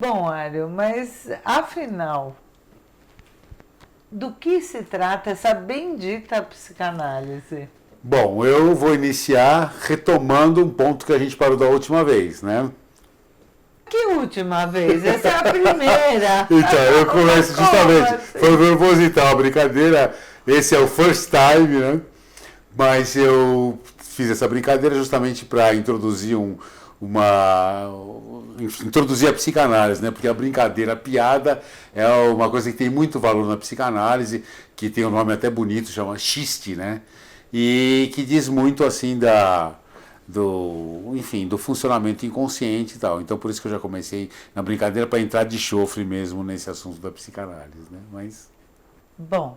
Bom, Mário, mas afinal, do que se trata essa bendita psicanálise? Bom, eu vou iniciar retomando um ponto que a gente parou da última vez, né? Que última vez? Essa é a primeira. Então, eu começo Como justamente, assim? foi proposital, uma brincadeira, esse é o first time, né? Mas eu fiz essa brincadeira justamente para introduzir a psicanálise, né? Porque a brincadeira, a piada é uma coisa que tem muito valor na psicanálise, que tem um nome até bonito, chama xiste, né? E que diz muito assim do funcionamento inconsciente e tal. Então por isso que eu já comecei na brincadeira para entrar de chofre mesmo nesse assunto da psicanálise, né? Bom,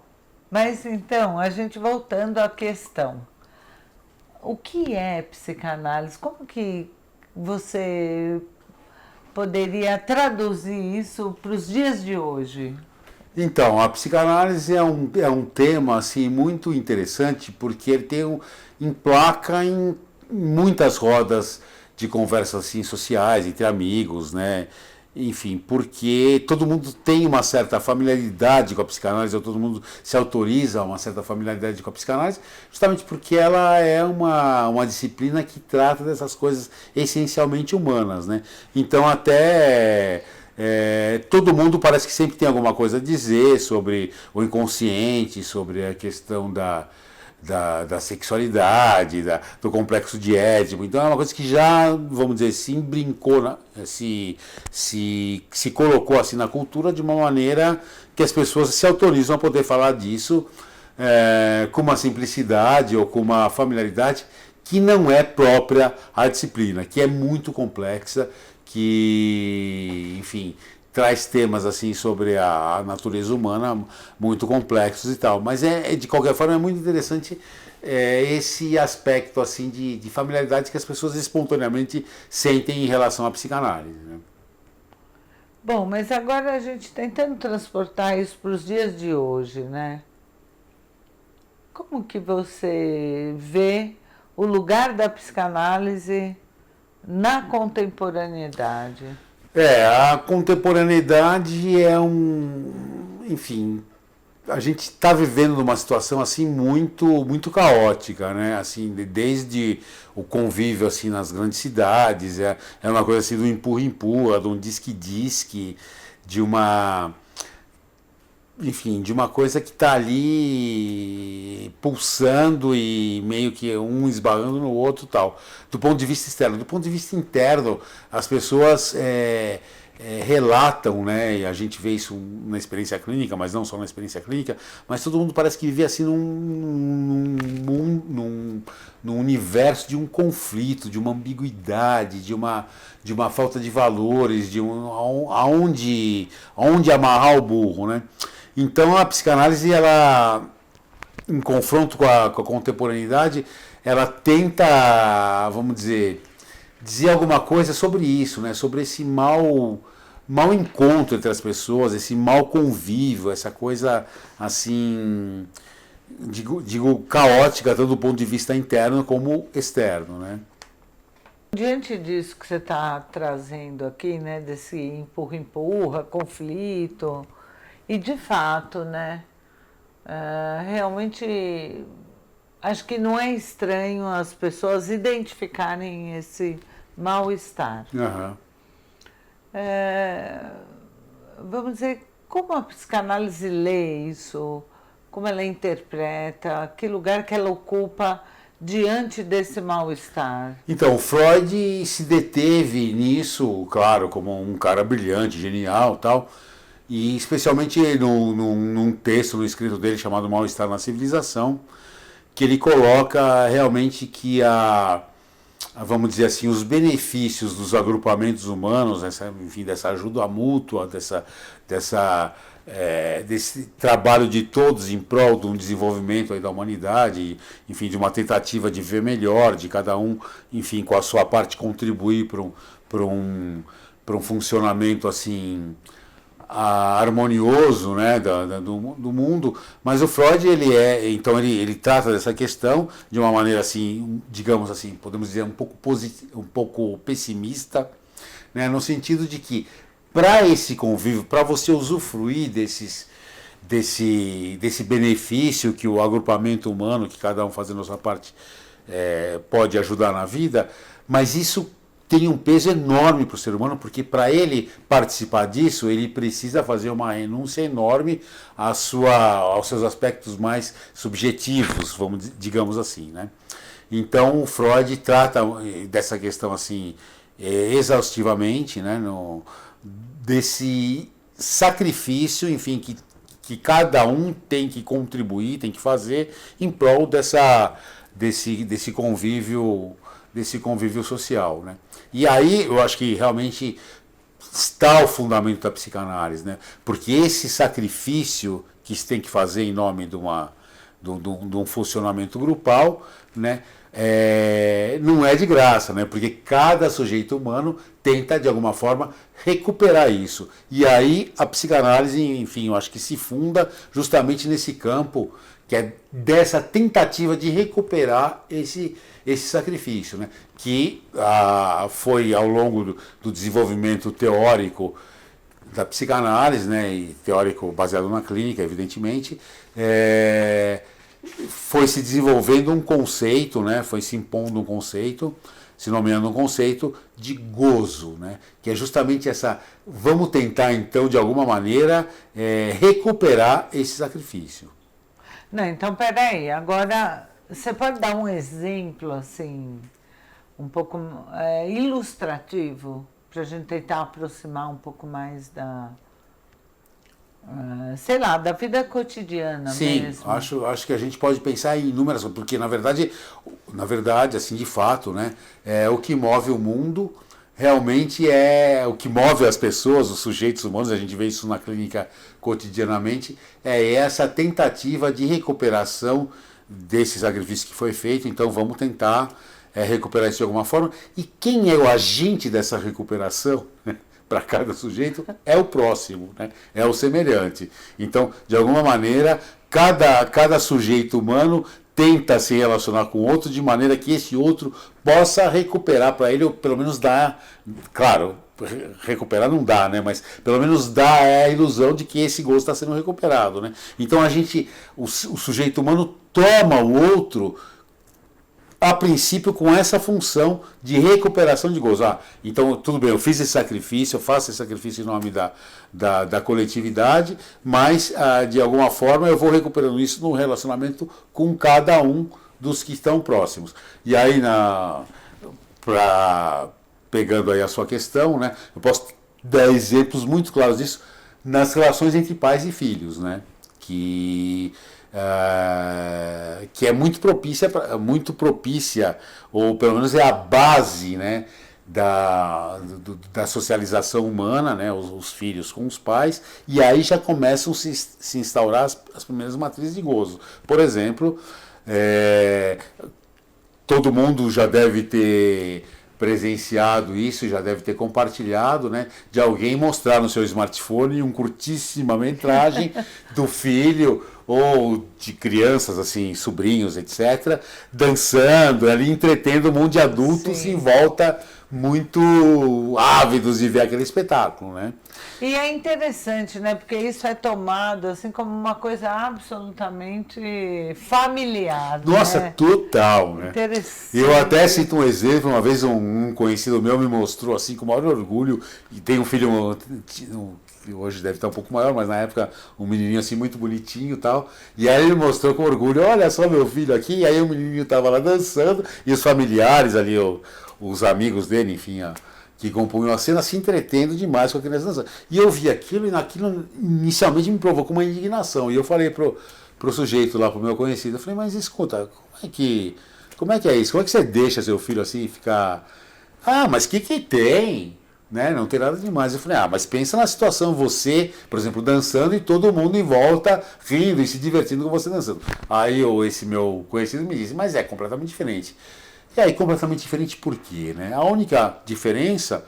mas então, a gente voltando à questão. O que é psicanálise? Como que você poderia traduzir isso para os dias de hoje? Então, a psicanálise é um tema assim, muito interessante porque ele emplaca em muitas rodas de conversas assim, sociais, entre amigos, né? Enfim, porque todo mundo tem uma certa familiaridade com a psicanálise, ou todo mundo se autoriza a uma certa familiaridade com a psicanálise, justamente porque ela é uma disciplina que trata dessas coisas essencialmente humanas, né? Então, até todo mundo parece que sempre tem alguma coisa a dizer sobre o inconsciente, sobre a questão da sexualidade, do complexo de Édipo. Então é uma coisa que já, vamos dizer assim, brincou, se colocou assim na cultura de uma maneira que as pessoas se autorizam a poder falar disso com uma simplicidade ou com uma familiaridade que não é própria à disciplina, que é muito complexa, que, enfim, traz temas assim sobre a natureza humana muito complexos e tal. Mas de qualquer forma é muito interessante esse aspecto assim de familiaridade que as pessoas espontaneamente sentem em relação à psicanálise, né? Bom, mas agora a gente tentando transportar isso para os dias de hoje, né? Como que você vê o lugar da psicanálise na contemporaneidade? A contemporaneidade enfim, a gente está vivendo numa situação assim muito caótica, né? Assim, desde o convívio assim nas grandes cidades, é uma coisa assim do empurra-empurra, de um disque-disque, de uma enfim, de uma coisa que está ali pulsando e meio que um esbarrando no outro tal, do ponto de vista externo. Do ponto de vista interno, as pessoas relatam, né, e a gente vê isso na experiência clínica, mas não só na experiência clínica, mas todo mundo parece que vive assim num universo de um conflito, de uma ambiguidade, de uma falta de valores, aonde amarrar o burro, né? Então a psicanálise, ela, em confronto com a contemporaneidade, ela tenta, vamos dizer alguma coisa sobre isso, né? Sobre esse mau encontro entre as pessoas, esse mau convívio, essa coisa assim, digo caótica, tanto do ponto de vista interno como externo, né? Diante disso que você está trazendo aqui, né, desse empurra-empurra, conflito, e de fato, né, realmente acho que não é estranho as pessoas identificarem esse mal-estar. Uhum. Vamos dizer, como a psicanálise lê isso, como ela interpreta, que lugar que ela ocupa diante desse mal-estar? Então, Freud se deteve nisso, claro, como um cara brilhante, genial, tal, e especialmente num texto no escrito dele chamado Mal-Estar na Civilização, que ele coloca realmente que vamos dizer assim, os benefícios dos agrupamentos humanos, enfim, dessa ajuda mútua, desse trabalho de todos em prol de um desenvolvimento aí da humanidade, enfim, de uma tentativa de ver melhor, de cada um, enfim, com a sua parte contribuir para um funcionamento assim harmonioso, né, do mundo, mas o Freud então ele trata dessa questão de uma maneira assim, digamos assim, podemos dizer um pouco pessimista, né, no sentido de que para esse convívio, para você usufruir desse benefício que o agrupamento humano, que cada um fazendo a sua parte, pode ajudar na vida, mas isso tem um peso enorme para o ser humano, porque para ele participar disso, ele precisa fazer uma renúncia enorme aos seus aspectos mais subjetivos, digamos assim, né? Então o Freud trata dessa questão assim exaustivamente, né? Desse sacrifício, enfim, que cada um tem que contribuir, tem que fazer em prol desse convívio social, né? E aí eu acho que realmente está o fundamento da psicanálise, né? Porque esse sacrifício que se tem que fazer em nome de um funcionamento grupal, né? Não é de graça, né? Porque cada sujeito humano tenta de alguma forma recuperar isso. E aí a psicanálise, enfim, eu acho que se funda justamente nesse campo que é dessa tentativa de recuperar esse sacrifício, né? Que foi ao longo do desenvolvimento teórico da psicanálise, né? E teórico baseado na clínica, evidentemente, foi se desenvolvendo um conceito, né? Foi se impondo um conceito, se nomeando um conceito de gozo, né? Que é justamente vamos tentar então de alguma maneira recuperar esse sacrifício. Não, então peraí, agora você pode dar um exemplo assim, um pouco ilustrativo, para a gente tentar aproximar um pouco mais sei lá, da vida cotidiana. Sim, mesmo. acho que a gente pode pensar em inúmeras, porque na verdade, assim, de fato, né, o que move o mundo realmente é o que move as pessoas, os sujeitos humanos, a gente vê isso na clínica cotidianamente, é essa tentativa de recuperação desse sacrifício que foi feito. Então vamos tentar recuperar isso de alguma forma. E quem é o agente dessa recuperação, né, para cada sujeito é o próximo, né? É o semelhante. Então, de alguma maneira, cada sujeito humano tenta se relacionar com outro de maneira que esse outro possa recuperar para ele, ou pelo menos dar, claro, recuperar não dá, né? Mas pelo menos dá a ilusão de que esse gozo está sendo recuperado, né? Então o sujeito humano toma o outro a princípio com essa função de recuperação de gozo. Então tudo bem, eu fiz esse sacrifício, eu faço esse sacrifício em nome da coletividade, mas de alguma forma eu vou recuperando isso no relacionamento com cada um dos que estão próximos. E aí, pegando aí a sua questão, né, eu posso dar exemplos muito claros disso nas relações entre pais e filhos, né, que é muito propícia, ou pelo menos é a base, né, da socialização humana, né, os filhos com os pais, e aí já começam a se instaurar as primeiras matrizes de gozo. Por exemplo, todo mundo já deve ter presenciado isso, já deve ter compartilhado, né, de alguém mostrar no seu smartphone uma curtíssima metragem do filho ou de crianças, assim, sobrinhos, etc., dançando, ali entretendo um monte de adultos. Sim. Em volta, muito ávidos de ver aquele espetáculo, né? E é interessante, né? Porque isso é tomado assim como uma coisa absolutamente familiar. Nossa, né? Total, né? Interessante. Eu até cito um exemplo, uma vez um conhecido meu me mostrou assim com o maior orgulho, e tem um filho, hoje deve estar um pouco maior, mas na época um menininho assim muito bonitinho e tal, e aí ele mostrou com orgulho, olha só meu filho aqui, e aí o menininho estava lá dançando, e os familiares ali, os amigos dele, enfim, que compunham a cena, se entretendo demais com a criança dançando. E eu vi aquilo, e naquilo inicialmente me provocou uma indignação. E eu falei pro sujeito lá, pro meu conhecido, eu falei, mas escuta, como é que é isso? Como é que você deixa seu filho assim ficar... mas que tem? Né? Não tem nada demais. Eu falei, mas pensa na situação, você, por exemplo, dançando e todo mundo em volta rindo e se divertindo com você dançando. Aí esse meu conhecido me disse, mas é completamente diferente. E aí, completamente diferente por quê? Né? A única diferença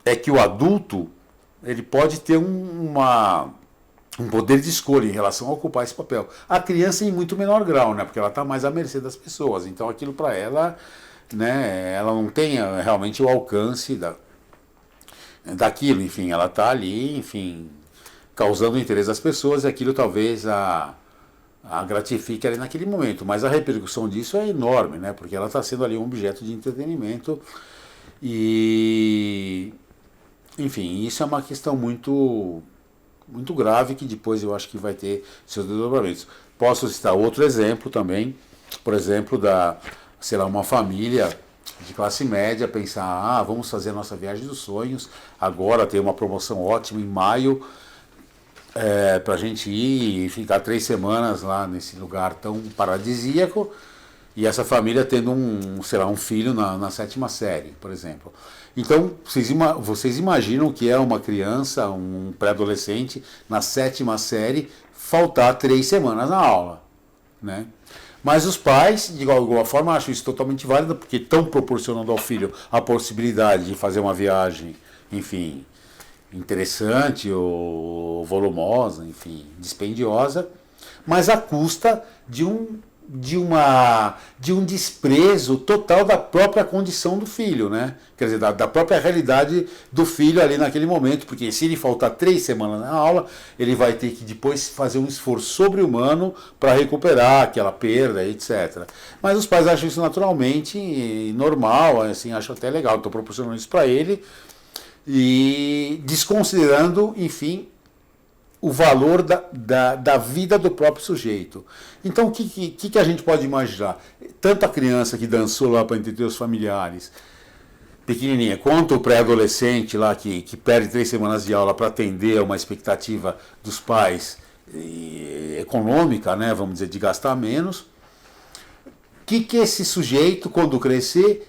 é que o adulto ele pode ter um poder de escolha em relação a ocupar esse papel. A criança em muito menor grau, né? Porque ela está mais à mercê das pessoas. Então aquilo para ela, né? Ela não tem realmente o alcance daquilo, enfim, ela está ali, enfim, causando o interesse das pessoas, e aquilo talvez a gratifique ali naquele momento, mas a repercussão disso é enorme, né? Porque ela está sendo ali um objeto de entretenimento e, enfim, isso é uma questão muito grave que depois eu acho que vai ter seus desdobramentos. Posso citar outro exemplo também, por exemplo, sei lá, uma família de classe média pensar, vamos fazer a nossa viagem dos sonhos, agora tem uma promoção ótima em maio, para a gente ir e ficar 3 semanas lá nesse lugar tão paradisíaco, e essa família tendo sei lá, um filho na 7ª série, por exemplo. Então, vocês imaginam que é uma criança, um pré-adolescente, na 7ª série, faltar 3 semanas na aula, né? Mas os pais, de alguma forma, acham isso totalmente válido, porque estão proporcionando ao filho a possibilidade de fazer uma viagem, enfim, interessante ou volumosa, enfim, dispendiosa, mas à custa de um desprezo total da própria condição do filho, né? Quer dizer, da própria realidade do filho ali naquele momento, porque se ele faltar 3 semanas na aula, ele vai ter que depois fazer um esforço sobre-humano para recuperar aquela perda, etc. Mas os pais acham isso naturalmente normal, assim, acham até legal, estou proporcionando isso para ele, e desconsiderando, enfim, o valor da vida do próprio sujeito. Então, o que a gente pode imaginar? Tanto a criança que dançou lá para entreter os familiares, pequenininha, quanto o pré-adolescente lá que perde 3 semanas de aula para atender a uma expectativa dos pais econômica, né, vamos dizer, de gastar menos. O que esse sujeito, quando crescer,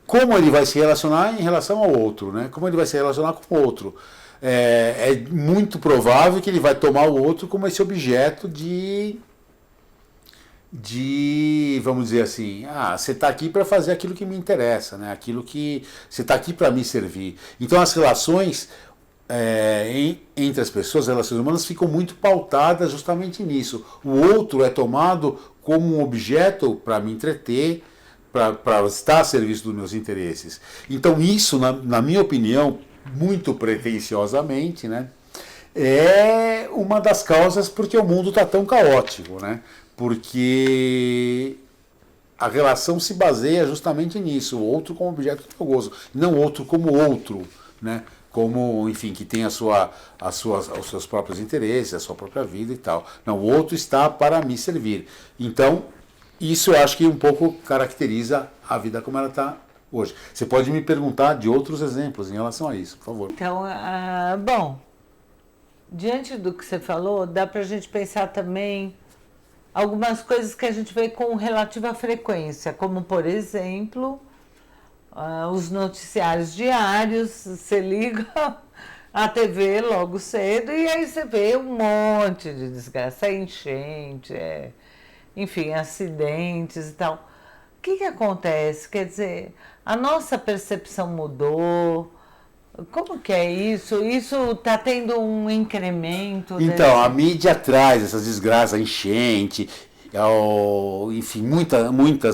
como ele vai se relacionar em relação ao outro, né? Como ele vai se relacionar com o outro. É muito provável que ele vai tomar o outro como esse objeto vamos dizer assim, você está aqui para fazer aquilo que me interessa, né? Aquilo que você está aqui para me servir. Então as relações entre as pessoas, as relações humanas, ficam muito pautadas justamente nisso. O outro é tomado como um objeto para me entreter, para estar a serviço dos meus interesses. Então isso, na minha opinião, muito pretensiosamente, né, é uma das causas porque o mundo está tão caótico, né? Porque a relação se baseia justamente nisso, o outro como objeto de meu gozo, não o outro como outro, né? Como, enfim, que tem os seus próprios interesses, a sua própria vida e tal. Não, o outro está para me servir. Então, isso eu acho que um pouco caracteriza a vida como ela está hoje. Você pode me perguntar de outros exemplos em relação a isso, por favor. Então, bom, diante do que você falou, dá para a gente pensar também algumas coisas que a gente vê com relativa frequência, como, por exemplo, os noticiários diários. Você liga a TV logo cedo e aí você vê um monte de desgraça, enchente, enfim, acidentes e tal. O que acontece? Quer dizer, a nossa percepção mudou. Como que é isso? Isso está tendo um incremento? Então, a mídia traz essas desgraças, enchente, enfim,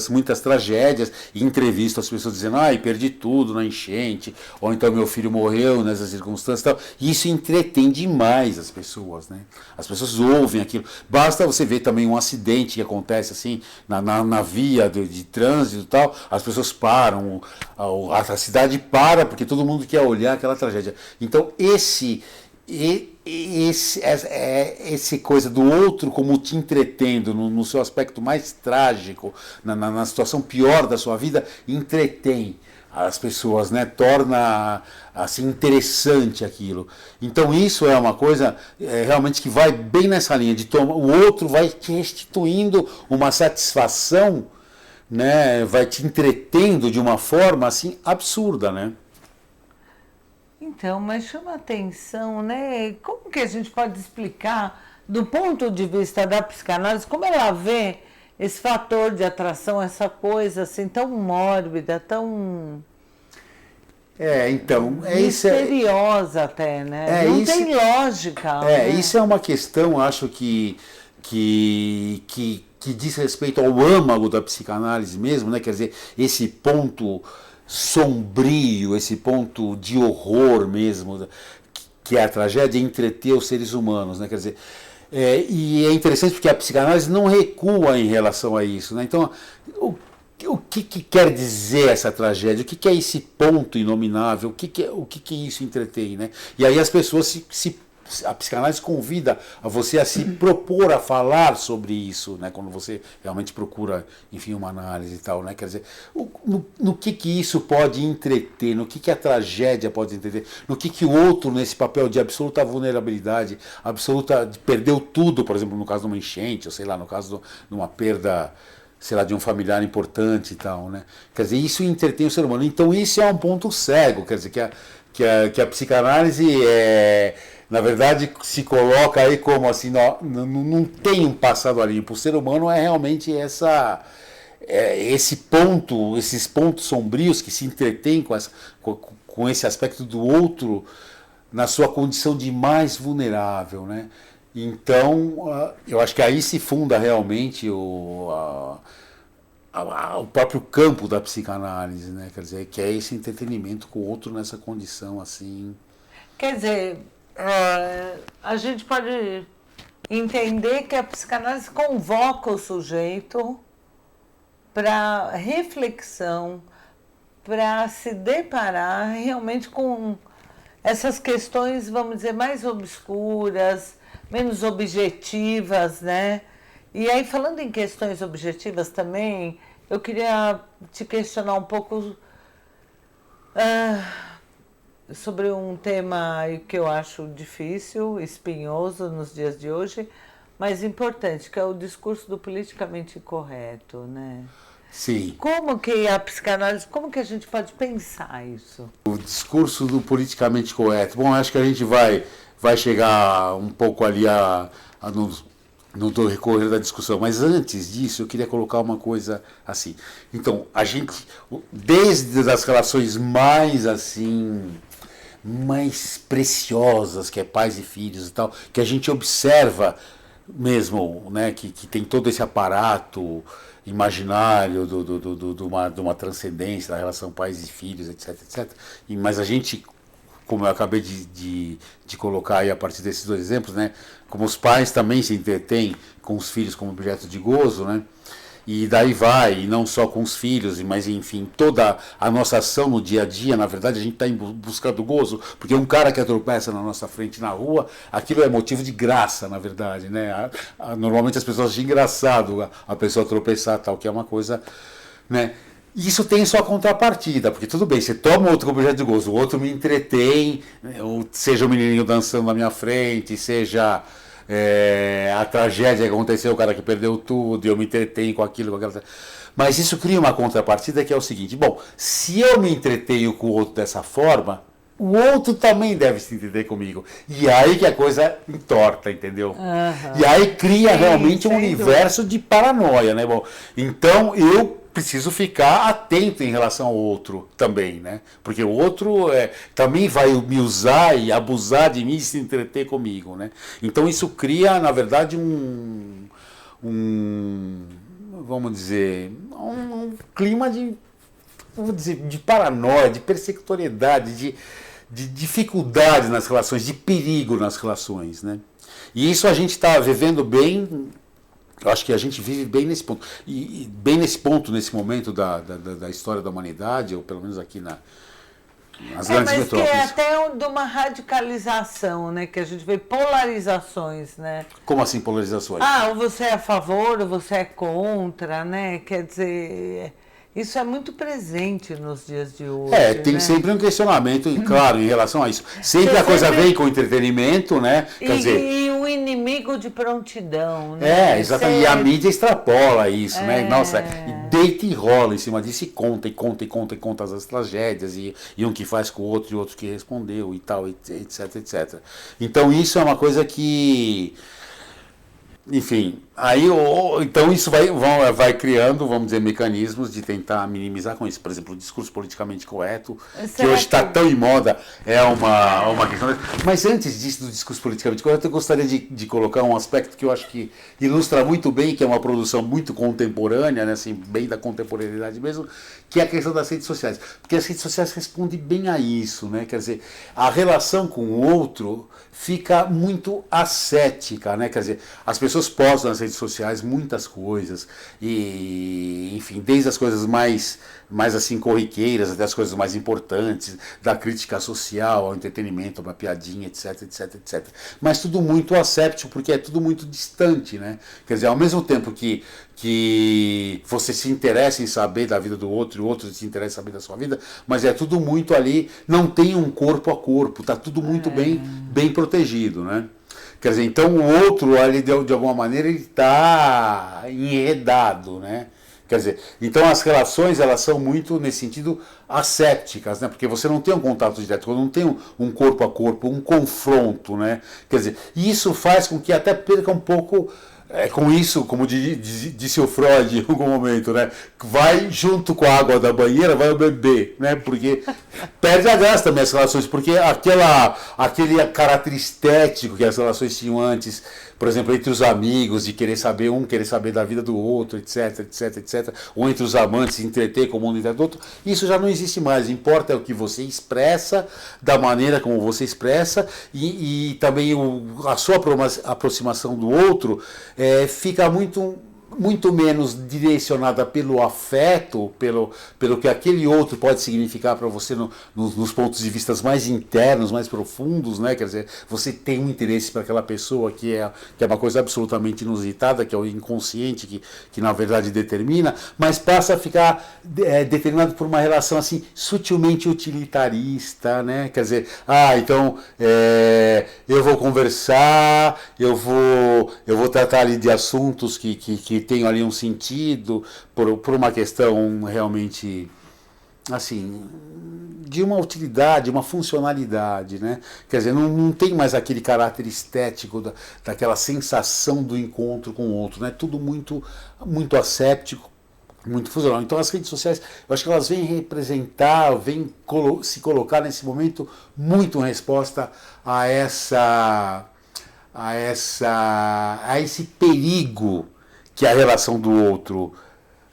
muitas tragédias, e entrevistam as pessoas dizendo, perdi tudo na enchente, ou então meu filho morreu nessas circunstâncias e tal. E isso entretém demais as pessoas, né? As pessoas ouvem aquilo. Basta você ver também um acidente que acontece assim, na via de trânsito e tal, as pessoas param, a cidade para, porque todo mundo quer olhar aquela tragédia. Então, esse coisa do outro como te entretendo no seu aspecto mais trágico, na situação pior da sua vida, entretém as pessoas, né? Torna assim interessante aquilo. Então isso é uma coisa realmente que vai bem nessa linha de o outro vai te restituindo uma satisfação, né? Vai te entretendo de uma forma assim absurda, né? Então, mas chama atenção, né? Como que a gente pode explicar, do ponto de vista da psicanálise, como ela vê esse fator de atração, essa coisa assim tão mórbida, tão então, misteriosa até, né? Não tem lógica. Né? Isso é uma questão, acho que diz respeito ao âmago da psicanálise mesmo, né? Quer dizer, esse ponto sombrio, esse ponto de horror mesmo, que é a tragédia, entreter os seres humanos, né? Quer dizer, e é interessante porque a psicanálise não recua em relação a isso, né? Então, o que quer dizer essa tragédia? O que é esse ponto inominável? O que isso entretém, né? E aí as pessoas a psicanálise convida a você a se propor a falar sobre isso, né? Quando você realmente procura, enfim, uma análise e tal, né? Quer dizer, no que isso pode entreter, no que a tragédia pode entreter, no que o outro, nesse papel de absoluta vulnerabilidade, absoluta, de perdeu tudo, por exemplo, no caso de uma enchente, ou sei lá, no caso de uma perda, sei lá, de um familiar importante e tal, né? Quer dizer, isso entretém o ser humano. Então isso é um ponto cego, quer dizer, que a psicanálise na verdade, se coloca aí como assim, não tem um passado ali. Para o ser humano é realmente esses pontos sombrios que se entretêm com esse aspecto do outro na sua condição de mais vulnerável, né? Então, eu acho que aí se funda realmente o próprio campo da psicanálise, né? Quer dizer, que é esse entretenimento com o outro nessa condição assim. Quer dizer, a gente pode entender que a psicanálise convoca o sujeito para reflexão, para se deparar realmente com essas questões, vamos dizer, mais obscuras, menos objetivas, né? E aí, falando em questões objetivas também, eu queria te questionar um pouco sobre um tema que eu acho difícil, espinhoso nos dias de hoje, mas importante, que é o discurso do politicamente correto, né? Sim. Como que a psicanálise, como que a gente pode pensar isso? O discurso do politicamente correto. Bom, acho que a gente vai chegar um pouco ali no decorrer da discussão, mas antes disso eu queria colocar uma coisa assim. Então, a gente, desde as relações mais assim, mais preciosas, que é pais e filhos e tal, que a gente observa mesmo, né, que tem todo esse aparato imaginário de uma transcendência da relação pais e filhos, etc, etc. Mas a gente, como eu acabei de colocar aí a partir desses dois exemplos, né, como os pais também se entretêm com os filhos como objeto de gozo, né, e daí vai, e não só com os filhos, mas enfim, toda a nossa ação no dia a dia, na verdade a gente está em busca do gozo, porque um cara que tropeça na nossa frente na rua, aquilo é motivo de graça, na verdade, né? Normalmente as pessoas acham engraçado a pessoa tropeçar, tal, que é uma coisa, né? Isso tem sua contrapartida, porque tudo bem, você toma outro objeto de gozo, o outro me entretém, seja o menininho dançando na minha frente, seja a tragédia que aconteceu, o cara que perdeu tudo, e eu me entretenho com aquilo, com aquela... Mas isso cria uma contrapartida que é o seguinte: bom, se eu me entretenho com o outro dessa forma, o outro também deve se entender comigo. E aí que a coisa entorta, entendeu? Uhum. E aí cria realmente um sem universo de paranoia, né? Bom, então eu preciso ficar atento em relação ao outro também, né? Porque o outro também vai me usar e abusar de mim e se entreter comigo, né? Então isso cria, na verdade, vamos dizer, um clima de paranoia, de persecutoriedade, de dificuldade nas relações, de perigo nas relações, né? E isso a gente está vivendo bem. Eu acho que a gente vive bem nesse ponto. E bem nesse ponto, nesse momento da história da humanidade, ou pelo menos aqui nas grandes mas metrópoles. Que é até de uma radicalização, né? Que a gente vê polarizações, né? Como assim polarizações? Ou você é a favor, ou você é contra, né? Quer dizer, isso é muito presente nos dias de hoje. Tem né? sempre um questionamento, claro, em relação a isso. Sempre a coisa vem com entretenimento, né? Quer dizer, e o inimigo de prontidão, né? Exatamente. E a mídia extrapola isso, né? Nossa, e deita e rola em cima disso e conta as tragédias e um que faz com o outro e o outro que respondeu e tal, etc, etc. Então isso é uma coisa que, enfim, Aí, então isso vai criando, vamos dizer, mecanismos de tentar minimizar com isso. Por exemplo, o discurso politicamente correto, que hoje está tão em moda, é uma questão. Mas antes disso, do discurso politicamente correto, eu gostaria de colocar um aspecto que eu acho que ilustra muito bem, que é uma produção muito contemporânea, né, assim, bem da contemporaneidade mesmo, que é a questão das redes sociais. Porque as redes sociais respondem bem a isso, né? Quer dizer, a relação com o outro fica muito ascética, né? Quer dizer, as pessoas postam nas redes sociais muitas coisas e, enfim, desde as coisas mais assim corriqueiras até as coisas mais importantes, da crítica social ao entretenimento, uma piadinha, etc, etc, etc. Mas tudo muito asséptico, porque é tudo muito distante, né? Quer dizer, ao mesmo tempo que você se interessa em saber da vida do outro e o outro se interessa em saber da sua vida, mas é tudo muito ali, não tem um corpo a corpo, tá tudo muito bem protegido, né? Quer dizer, então o outro ali de alguma maneira ele está enredado, né? Quer dizer, então as relações elas são muito nesse sentido assépticas, né? Porque você não tem um contato direto, não tem um corpo a corpo, um confronto, né? Quer dizer, isso faz com que até perca um pouco. Com isso, como disse o Freud em algum momento, né? Vai junto com a água da banheira, vai o bebê, né? Porque perde a graça também as relações, porque aquele caráter estético que as relações tinham antes, por exemplo, entre os amigos, de querer saber da vida do outro, etc, etc, etc, ou entre os amantes, se entreter com o mundo do outro, isso já não existe mais. Importa é o que você expressa, da maneira como você expressa, e também a sua aproximação do outro fica muito menos direcionada pelo afeto, pelo que aquele outro pode significar para você nos pontos de vista mais internos, mais profundos, né? Quer dizer, você tem um interesse para aquela pessoa que é uma coisa absolutamente inusitada, que é o inconsciente que na verdade determina, mas passa a ficar determinado por uma relação assim sutilmente utilitarista, né? Quer dizer, então eu vou conversar, eu vou tratar ali de assuntos que tenham ali um sentido, por uma questão realmente, assim, de uma utilidade, uma funcionalidade, né? Quer dizer, não tem mais aquele caráter estético daquela sensação do encontro com o outro, né? Tudo muito asséptico, muito funcional. Então as redes sociais, eu acho que elas vêm representar, vêm se colocar nesse momento muito em resposta a esse perigo que a relação do outro,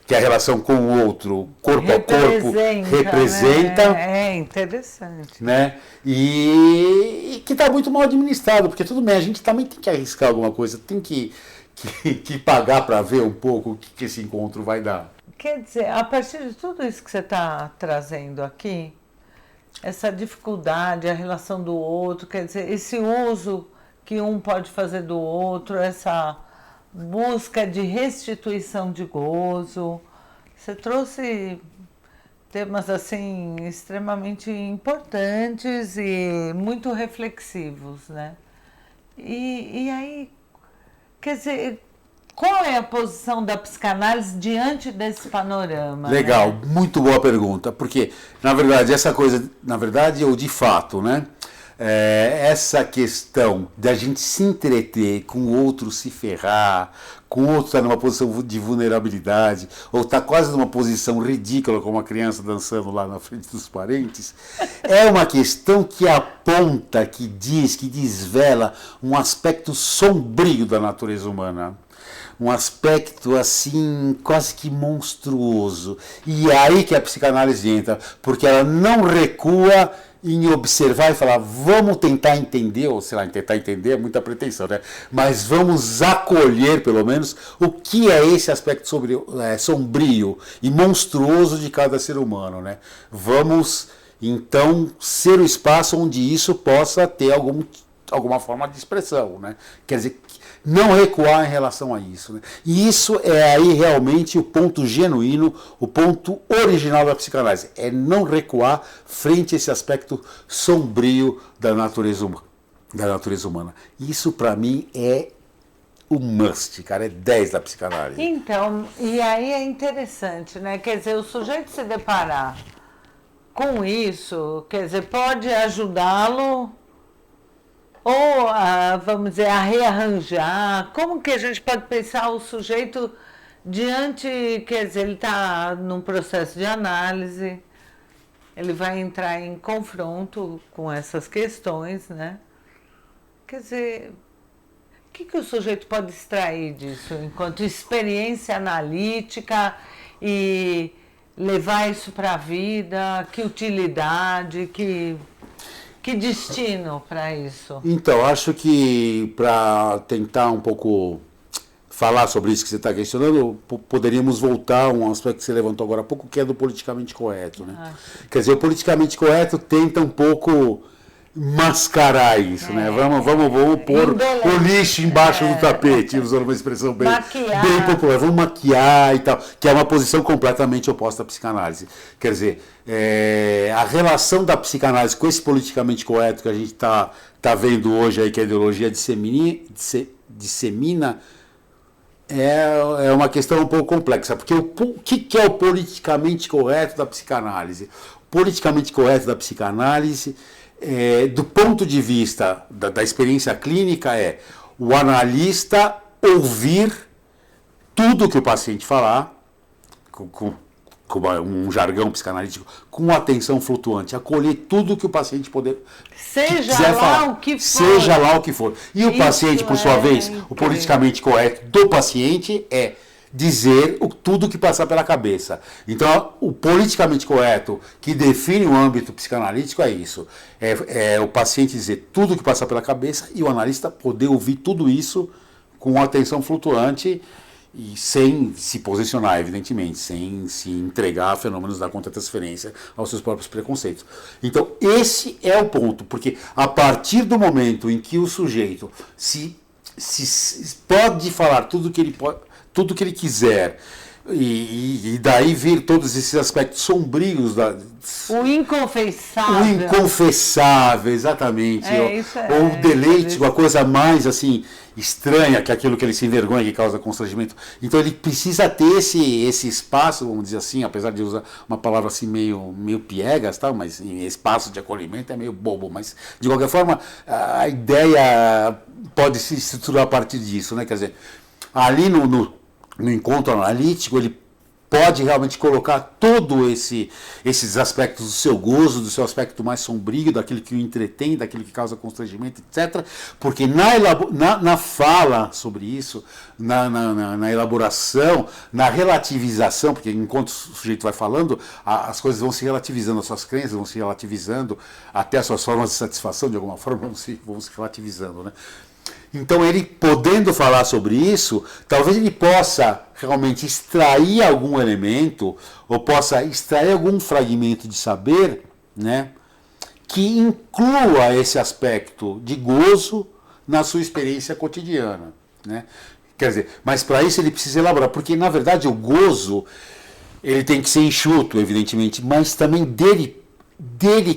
que a relação com o outro, corpo a corpo, representa. Né? É interessante. Né? E que está muito mal administrado, porque tudo bem, a gente também tem que arriscar alguma coisa, tem que pagar para ver um pouco o que esse encontro vai dar. Quer dizer, a partir de tudo isso que você está trazendo aqui, essa dificuldade, a relação do outro, quer dizer, esse uso que um pode fazer do outro, essa busca de restituição de gozo. Você trouxe temas assim extremamente importantes e muito reflexivos, né? E aí, quer dizer, qual é a posição da psicanálise diante desse panorama? Legal, né? Muito boa pergunta, porque na verdade ou de fato, né? Essa questão da gente se entreter com o outro se ferrar, com o outro estar numa posição de vulnerabilidade, ou estar quase numa posição ridícula, como uma criança dançando lá na frente dos parentes, é uma questão que aponta, que desvela um aspecto sombrio da natureza humana. Um aspecto assim, quase que monstruoso. E é aí que a psicanálise entra, porque ela não recua em observar e falar, vamos tentar entender, ou sei lá, tentar entender é muita pretensão, né? Mas vamos acolher, pelo menos, o que é esse aspecto sombrio e monstruoso de cada ser humano, né? Vamos, então, ser o espaço onde isso possa ter alguma forma de expressão, né? Quer dizer, não recuar em relação a isso, né? E isso é aí realmente o ponto genuíno, o ponto original da psicanálise. É não recuar frente a esse aspecto sombrio da natureza humana. Isso para mim é o must, cara, é 10 da psicanálise. Então, e aí é interessante, né? Quer dizer, o sujeito se deparar com isso, quer dizer, pode ajudá-lo ou, vamos dizer, a rearranjar? Como que a gente pode pensar o sujeito diante, quer dizer, ele está num processo de análise, ele vai entrar em confronto com essas questões, né? Quer dizer, o que o sujeito pode extrair disso enquanto experiência analítica e levar isso para a vida? Que utilidade, que destino para isso? Então, acho que para tentar um pouco falar sobre isso que você está questionando, poderíamos voltar a um aspecto que você levantou agora há pouco, que é do politicamente correto, né? Quer dizer, o politicamente correto tenta um pouco mascarar isso, né? Vamos pôr o lixo embaixo do tapete, usando uma expressão bem popular. Vamos maquiar e tal, que é uma posição completamente oposta à psicanálise. Quer dizer, a relação da psicanálise com esse politicamente correto que a gente tá vendo hoje aí, que a ideologia dissemina, é uma questão um pouco complexa, porque o que é o politicamente correto da psicanálise? O politicamente correto da psicanálise, do ponto de vista da experiência clínica, é o analista ouvir tudo que o paciente falar, com um jargão psicanalítico, com atenção flutuante, acolher tudo que o paciente quiser lá falar, o que for. Seja lá o que for. E o paciente, por sua vez, o politicamente correto do paciente é dizer tudo que passar pela cabeça. Então, o politicamente correto que define o âmbito psicanalítico é isso. É o paciente dizer tudo que passar pela cabeça e o analista poder ouvir tudo isso com atenção flutuante e sem se posicionar, evidentemente, sem se entregar a fenômenos da contratransferência aos seus próprios preconceitos. Então, esse é o ponto, porque a partir do momento em que o sujeito se pode falar tudo que ele quiser, e daí vir todos esses aspectos sombrios o inconfessável. O inconfessável, exatamente. Ou o deleite, uma coisa mais assim estranha que aquilo que ele se envergonha, que causa constrangimento. Então ele precisa ter esse espaço, vamos dizer assim, apesar de usar uma palavra assim meio piegas, tal, mas espaço de acolhimento é meio bobo, mas de qualquer forma a ideia pode se estruturar a partir disso, né? Quer dizer, ali no encontro analítico, ele pode realmente colocar todos esses aspectos do seu gozo, do seu aspecto mais sombrio, daquilo que o entretém, daquilo que causa constrangimento, etc. Porque na fala sobre isso, na elaboração, na relativização, porque enquanto o sujeito vai falando, as coisas vão se relativizando, as suas crenças vão se relativizando, até as suas formas de satisfação, de alguma forma, vão se relativizando, né? Então, ele podendo falar sobre isso, talvez ele possa realmente extrair algum elemento, ou possa extrair algum fragmento de saber, né, que inclua esse aspecto de gozo na sua experiência cotidiana, né? Quer dizer, mas para isso ele precisa elaborar, porque na verdade o gozo, ele tem que ser enxuto, evidentemente, mas também dele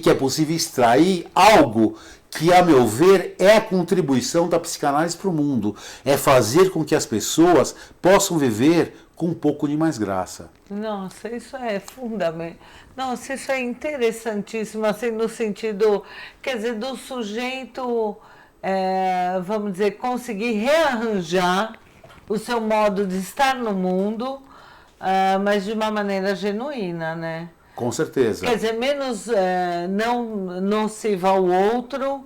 que é possível extrair algo que, a meu ver, é a contribuição da psicanálise para o mundo. É fazer com que as pessoas possam viver com um pouco de mais graça. Nossa, isso é fundamental. Nossa, isso é interessantíssimo, assim, no sentido, quer dizer, do sujeito, vamos dizer, conseguir rearranjar o seu modo de estar no mundo, mas de uma maneira genuína, né? Com certeza. Quer dizer, menos não nocivo ao outro,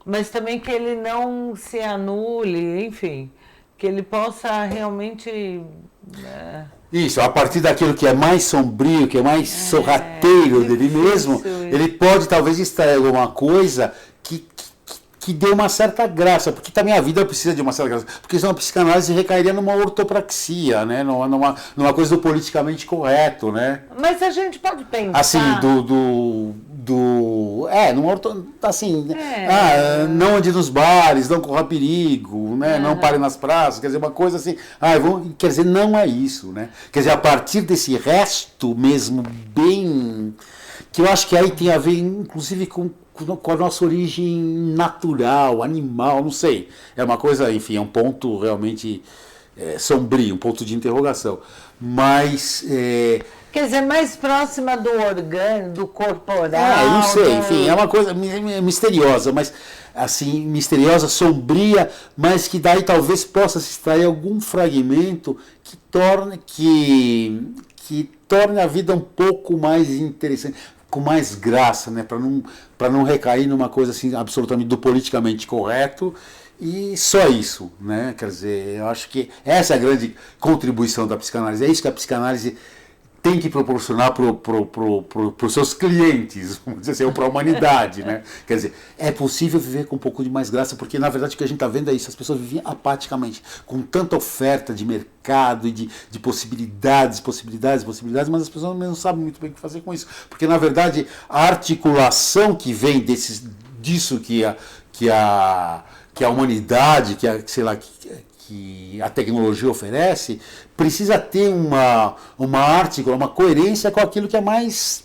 mas também que ele não se anule, enfim, que ele possa realmente... Isso, a partir daquilo que é mais sombrio, que é mais sorrateiro dele mesmo, ele pode talvez extrair alguma coisa que dê uma certa graça, porque também a vida precisa de uma certa graça, porque senão a psicanálise recairia numa ortopraxia, né? numa coisa do politicamente correto, né? Mas a gente pode pensar... Assim, não ande nos bares, não corra perigo, né? Não pare nas praças, quer dizer, uma coisa assim, quer dizer, não é isso, né? Quer dizer, a partir desse resto mesmo bem... que eu acho que aí tem a ver, inclusive, com a nossa origem natural, animal, não sei. É uma coisa, enfim, é um ponto realmente sombrio, um ponto de interrogação. Mas Quer dizer, mais próxima do orgânico, do corporal. Não sei, enfim, é uma coisa misteriosa, mas assim, misteriosa, sombria, mas que daí talvez possa se extrair algum fragmento que torne a vida um pouco mais interessante, com mais graça, né? Para não recair numa coisa assim absolutamente do politicamente correto. E só isso, né? Quer dizer, eu acho que essa é a grande contribuição da psicanálise. É isso que a psicanálise tem que proporcionar para os seus clientes, vamos dizer assim, ou para a humanidade, né? Quer dizer, é possível viver com um pouco de mais graça, porque na verdade o que a gente está vendo é isso, as pessoas vivem apaticamente, com tanta oferta de mercado e de possibilidades, mas as pessoas não sabem muito bem o que fazer com isso, porque na verdade a articulação que vem disso que a humanidade, sei lá, que a tecnologia oferece, precisa ter uma articulação, uma coerência com aquilo que é mais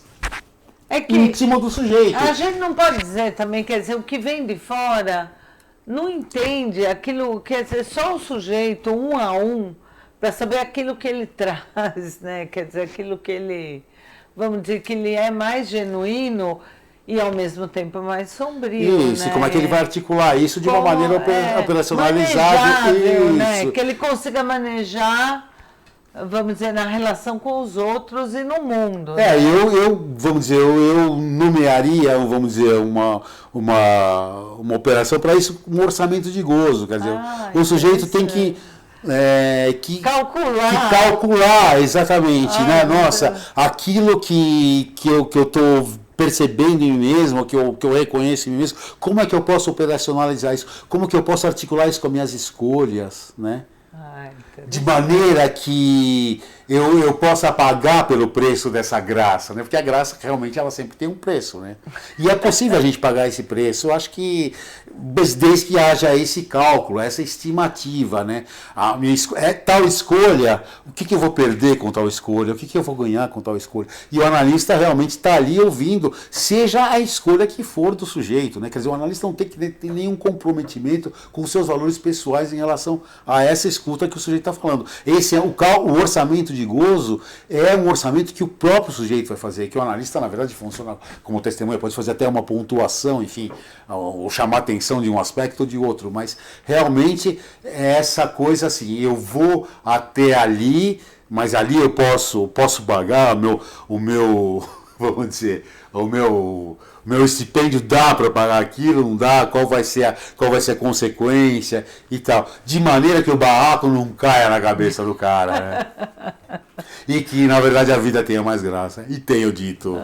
íntimo do sujeito. A gente não pode dizer também, quer dizer, o que vem de fora não entende aquilo, quer dizer, só o sujeito, um a um, para saber aquilo que ele traz, né? Quer dizer, aquilo que ele, vamos dizer, que ele é mais genuíno e ao mesmo tempo mais sombrio. Isso, né? Como é que ele vai articular isso de uma maneira operacionalizada? Né? Que ele consiga manejar, vamos dizer, na relação com os outros e no mundo. Né? Vamos dizer, eu nomearia, vamos dizer, uma operação para isso, um orçamento de gozo. Quer dizer, o sujeito tem que calcular exatamente, né? Nossa, aquilo que eu estou percebendo em mim mesmo, que eu reconheço em mim mesmo, como é que eu posso operacionalizar isso? Como que eu posso articular isso com as minhas escolhas, né? De maneira que eu possa pagar pelo preço dessa graça, né? Porque a graça realmente ela sempre tem um preço, né? E é possível a gente pagar esse preço, eu acho que desde que haja esse cálculo, essa estimativa, né? Tal escolha, o que eu vou perder com tal escolha, o que eu vou ganhar com tal escolha? E o analista realmente está ali ouvindo, seja a escolha que for do sujeito, né? Quer dizer, o analista não tem que ter nenhum comprometimento com os seus valores pessoais em relação a essa escuta que o sujeito está falando. Esse é o orçamento de gozo, é um orçamento que o próprio sujeito vai fazer, que o analista, na verdade, funciona como testemunha, pode fazer até uma pontuação, enfim, ou chamar atenção de um aspecto ou de outro, mas realmente é essa coisa assim, eu vou até ali, mas ali eu posso pagar o meu vamos dizer, o meu estipêndio dá para pagar aquilo, não dá, qual vai ser a consequência e tal, de maneira que o barraco não caia na cabeça do cara, né? E que na verdade a vida tenha mais graça, e tenho dito.